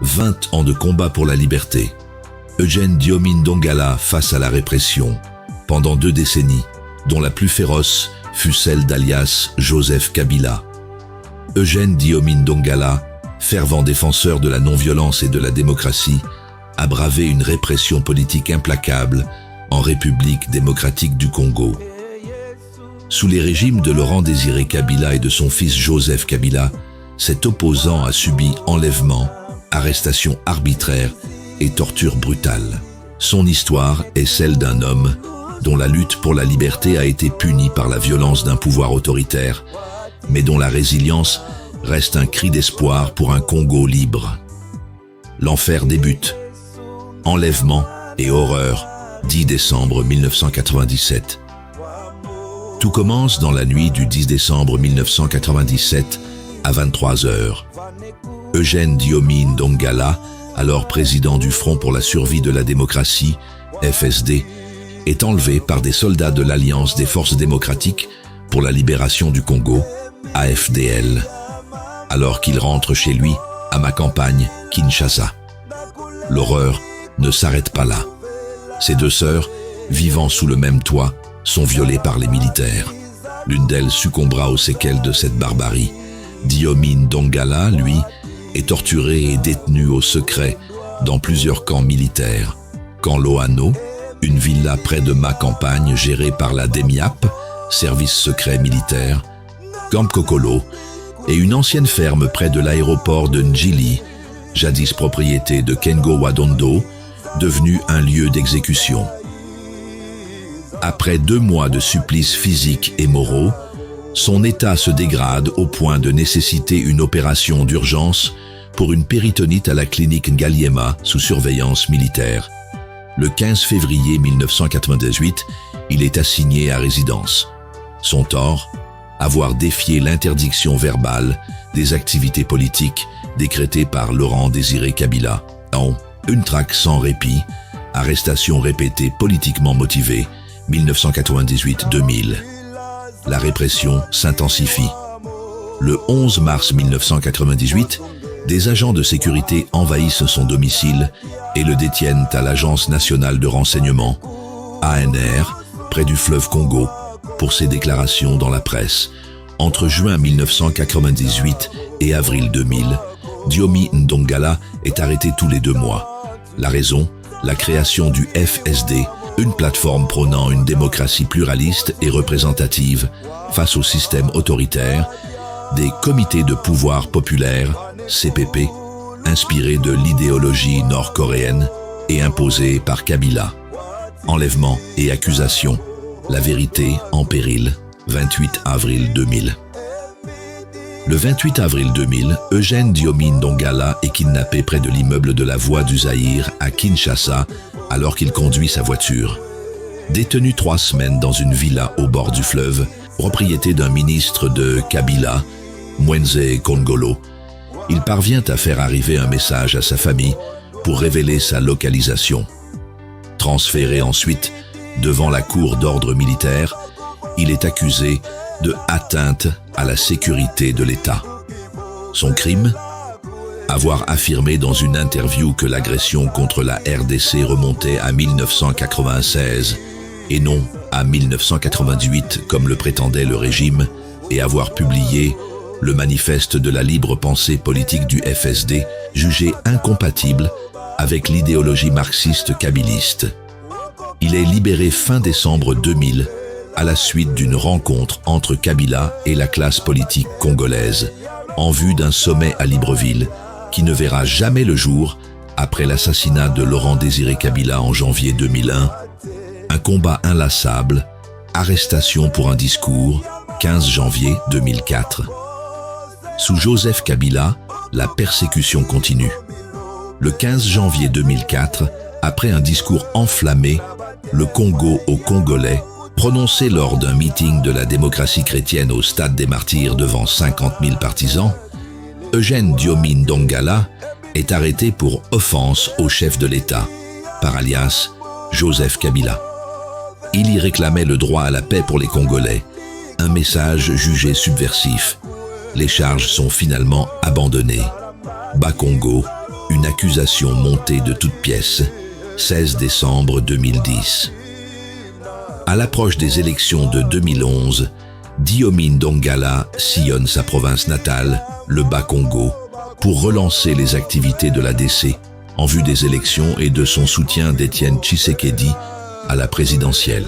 20 ans de combat pour la liberté. Eugène Diomaye Ndongala face à la répression, pendant 2 décennies, dont la plus féroce fut celle d'alias Joseph Kabila. Eugène Diomaye Ndongala, fervent défenseur de la non-violence et de la démocratie, a bravé une répression politique implacable en République démocratique du Congo. Sous les régimes de Laurent-Désiré Kabila et de son fils Joseph Kabila, cet opposant a subi enlèvements, arrestations arbitraires et tortures brutales. Son histoire est celle d'un homme dont la lutte pour la liberté a été punie par la violence d'un pouvoir autoritaire, mais dont la résilience reste un cri d'espoir pour un Congo libre. L'enfer débute. Enlèvement et horreur, 10 décembre 1997. Tout commence dans la nuit du 10 décembre 1997 à 23h. Eugène Diomaye Ndongala, alors président du Front pour la survie de la démocratie, FSD, est enlevé par des soldats de l'Alliance des forces démocratiques pour la libération du Congo, AFDL, alors qu'il rentre chez lui à Makampagne, Kinshasa. L'horreur ne s'arrête pas là. Ses 2 sœurs, vivant sous le même toit, sont violées par les militaires. L'une d'elles succombera aux séquelles de cette barbarie. Diomaye Ndongala, lui, est torturé et détenu au secret dans plusieurs camps militaires. Camp Loano, une villa près de Makampagne gérée par la DEMIAP, service secret militaire, Camp Kokolo, et une ancienne ferme près de l'aéroport de Njili, jadis propriété de Kengo Wadondo, devenu un lieu d'exécution. Après 2 mois de supplices physiques et moraux, son état se dégrade au point de nécessiter une opération d'urgence pour une péritonite à la clinique Ngaliema sous surveillance militaire. Le 15 février 1998, il est assigné à résidence. Son tort, avoir défié l'interdiction verbale des activités politiques décrétée par Laurent-Désiré Kabila. Une traque sans répit, arrestation répétée politiquement motivée, 1998-2000. La répression s'intensifie. Le 11 mars 1998, des agents de sécurité envahissent son domicile et le détiennent à l'Agence nationale de renseignement, ANR, près du fleuve Congo, pour ses déclarations dans la presse. Entre juin 1998 et avril 2000, Diomaye Ndongala est arrêté tous les 2 mois. La raison, la création du FSD, une plateforme prônant une démocratie pluraliste et représentative face au système autoritaire, des comités de pouvoir populaire, CPP, inspirés de l'idéologie nord-coréenne et imposés par Kabila. Enlèvement et accusation, la vérité en péril, 28 avril 2000. Le 28 avril 2000, Eugène Diomaye Ndongala est kidnappé près de l'immeuble de la Voie du Zaïre à Kinshasa alors qu'il conduit sa voiture. Détenu 3 semaines dans une villa au bord du fleuve, propriété d'un ministre de Kabila, Mwenze Kongolo, il parvient à faire arriver un message à sa famille pour révéler sa localisation. Transféré ensuite devant la cour d'ordre militaire, il est accusé de atteinte à la sécurité de l'État. Son crime ? Avoir affirmé dans une interview que l'agression contre la RDC remontait à 1996 et non à 1998 comme le prétendait le régime, et avoir publié le manifeste de la libre pensée politique du FSD, jugé incompatible avec l'idéologie marxiste kabiliste. Il est libéré fin décembre 2000 à la suite d'une rencontre entre Kabila et la classe politique congolaise, en vue d'un sommet à Libreville, qui ne verra jamais le jour après l'assassinat de Laurent-Désiré Kabila en janvier 2001, un combat inlassable, arrestation pour un discours, 15 janvier 2004. Sous Joseph Kabila, la persécution continue. Le 15 janvier 2004, après un discours enflammé, le Congo aux Congolais, prononcé lors d'un meeting de la démocratie chrétienne au Stade des Martyrs devant 50 000 partisans, Eugène Diomaye Ndongala est arrêté pour offense au chef de l'État, par alias Joseph Kabila. Il y réclamait le droit à la paix pour les Congolais, un message jugé subversif. Les charges sont finalement abandonnées. Bas Congo, une accusation montée de toutes pièces, 16 décembre 2010. À l'approche des élections de 2011, Diomaye Ndongala sillonne sa province natale, le Bas-Congo, pour relancer les activités de l'ADC en vue des élections et de son soutien d'Étienne Tshisekedi à la présidentielle.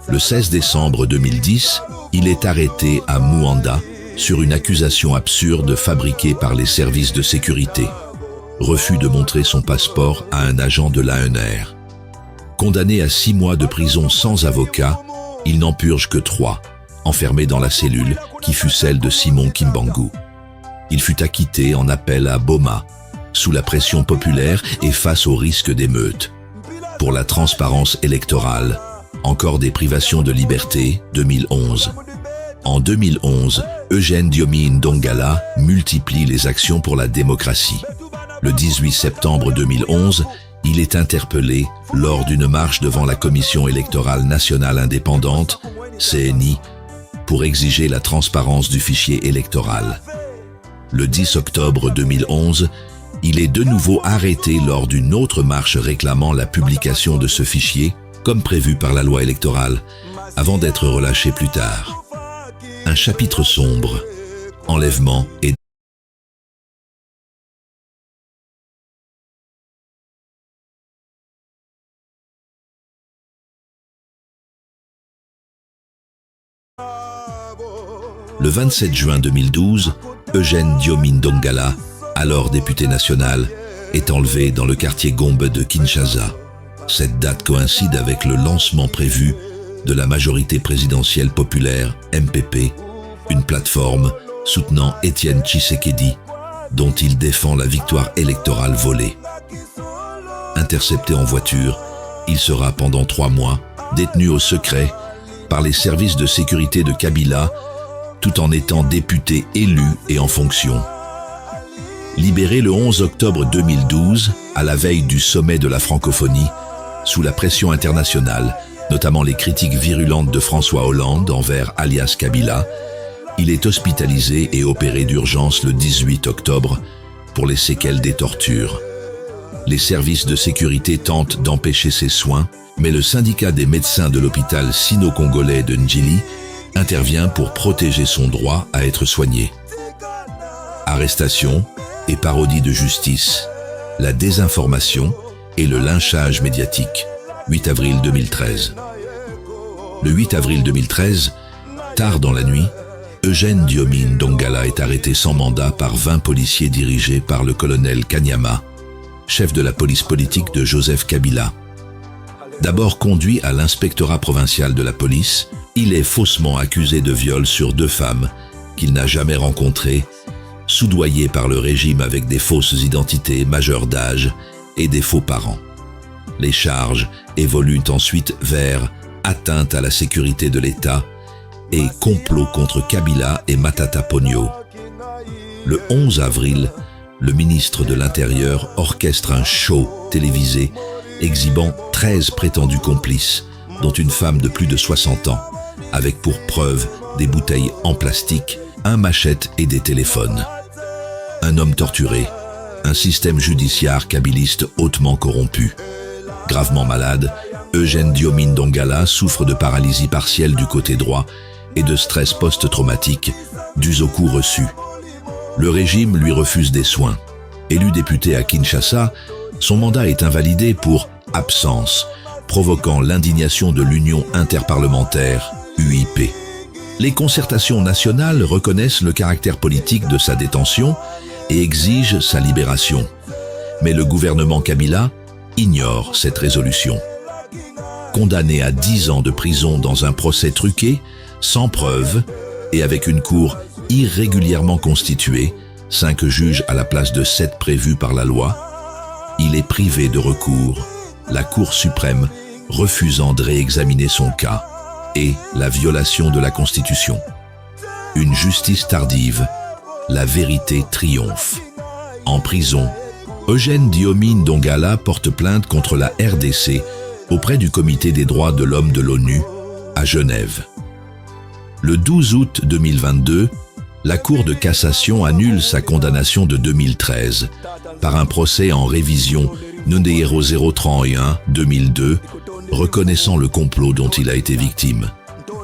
Le 16 décembre 2010, il est arrêté à Muanda sur une accusation absurde fabriquée par les services de sécurité. Refus de montrer son passeport à un agent de l'ANR. Condamné à 6 mois de prison sans avocat, il n'en purge que 3, enfermé dans la cellule qui fut celle de Simon Kimbangu. Il fut acquitté en appel à Boma, sous la pression populaire et face au risque d'émeutes. Pour la transparence électorale, encore des privations de liberté, 2011. En 2011, Eugène Diomaye Ndongala multiplie les actions pour la démocratie. Le 18 septembre 2011, il est interpellé lors d'une marche devant la Commission électorale nationale indépendante, CNI, pour exiger la transparence du fichier électoral. Le 10 octobre 2011, il est de nouveau arrêté lors d'une autre marche réclamant la publication de ce fichier, comme prévu par la loi électorale, avant d'être relâché plus tard. Un chapitre sombre, enlèvement et Le 27 juin 2012, Eugène Diomaye Ndongala, alors député national, est enlevé dans le quartier Gombe de Kinshasa. Cette date coïncide avec le lancement prévu de la majorité présidentielle populaire, MPP, une plateforme soutenant Étienne Tshisekedi, dont il défend la victoire électorale volée. Intercepté en voiture, il sera pendant 3 mois détenu au secret par les services de sécurité de Kabila, tout en étant député élu et en fonction. Libéré le 11 octobre 2012, à la veille du sommet de la francophonie, sous la pression internationale, notamment les critiques virulentes de François Hollande envers alias Kabila, il est hospitalisé et opéré d'urgence le 18 octobre pour les séquelles des tortures. Les services de sécurité tentent d'empêcher ses soins, mais le syndicat des médecins de l'hôpital sino-congolais de Ndjili intervient pour protéger son droit à être soigné. Arrestation et parodie de justice, la désinformation et le lynchage médiatique, 8 avril 2013. Le 8 avril 2013, tard dans la nuit, Eugène Diomaye Ndongala est arrêté sans mandat par 20 policiers dirigés par le colonel Kanyama, chef de la police politique de Joseph Kabila. D'abord conduit à l'inspectorat provincial de la police, il est faussement accusé de viol sur 2 femmes qu'il n'a jamais rencontrées, soudoyé par le régime avec des fausses identités majeures d'âge et des faux parents. Les charges évoluent ensuite vers atteinte à la sécurité de l'État et complot contre Kabila et Matata Ponyo. Le 11 avril, le ministre de l'Intérieur orchestre un show télévisé exhibant 13 prétendus complices, dont une femme de plus de 60 ans, avec pour preuve des bouteilles en plastique, un machette et des téléphones. Un homme torturé, un système judiciaire kabiliste hautement corrompu. Gravement malade, Eugène Diomaye Ndongala souffre de paralysie partielle du côté droit et de stress post-traumatique dus aux coups reçus. Le régime lui refuse des soins. Élu député à Kinshasa, son mandat est invalidé pour absence, provoquant l'indignation de l'Union interparlementaire, UIP. Les concertations nationales reconnaissent le caractère politique de sa détention et exigent sa libération. Mais le gouvernement Kabila ignore cette résolution. Condamné à 10 ans de prison dans un procès truqué, sans preuve et avec une cour irrégulièrement constituée, 5 juges à la place de 7 prévus par la loi, il est privé de recours, la Cour suprême refusant de réexaminer son cas et la violation de la Constitution. Une justice tardive, la vérité triomphe. En prison, Eugène Diomaye Ndongala porte plainte contre la RDC auprès du Comité des droits de l'homme de l'ONU à Genève. Le 12 août 2022, la Cour de cassation annule sa condamnation de 2013 par un procès en révision numéro 031-2002, reconnaissant le complot dont il a été victime,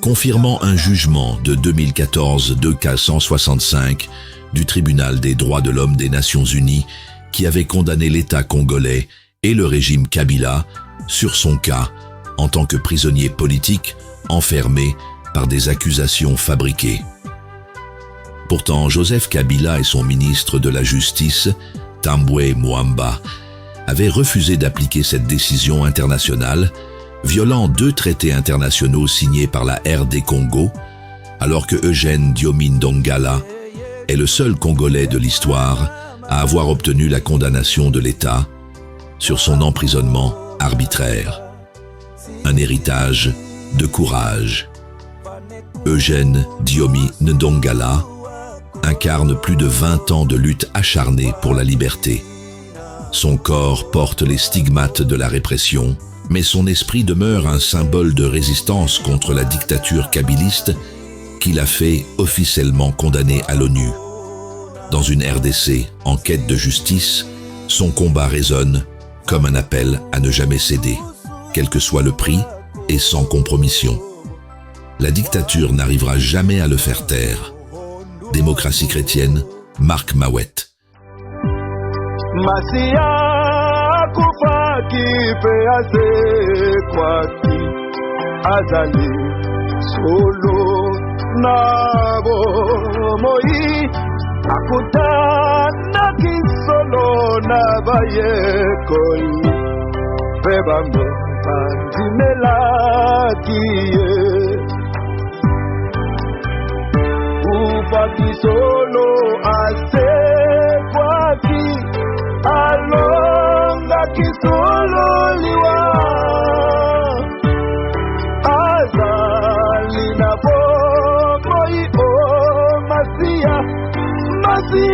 confirmant un jugement de 2014 2K165 du Tribunal des droits de l'homme des Nations Unies qui avait condamné l'État congolais et le régime Kabila sur son cas en tant que prisonnier politique enfermé par des accusations fabriquées. Pourtant, Joseph Kabila et son ministre de la Justice, Tambwe Mwamba, avaient refusé d'appliquer cette décision internationale, violant 2 traités internationaux signés par la RD Congo, alors que Eugène Diomi Ndongala est le seul Congolais de l'histoire à avoir obtenu la condamnation de l'État sur son emprisonnement arbitraire. Un héritage de courage. Eugène Diomi Ndongala incarne plus de 20 ans de lutte acharnée pour la liberté. Son corps porte les stigmates de la répression, mais son esprit demeure un symbole de résistance contre la dictature kabiliste qu'il a fait officiellement condamner à l'ONU. Dans une RDC en quête de justice, son combat résonne comme un appel à ne jamais céder, quel que soit le prix et sans compromission. La dictature n'arrivera jamais à le faire taire. Démocratie chrétienne, Marc Mawet. Masia kufaki pease kwaki azali solo nabo moi akutana kisolo nabaye koi pebambo pandimela kiye ufaki solo ase kwaki alonga kisolo liwa azali na bomoi o masia ali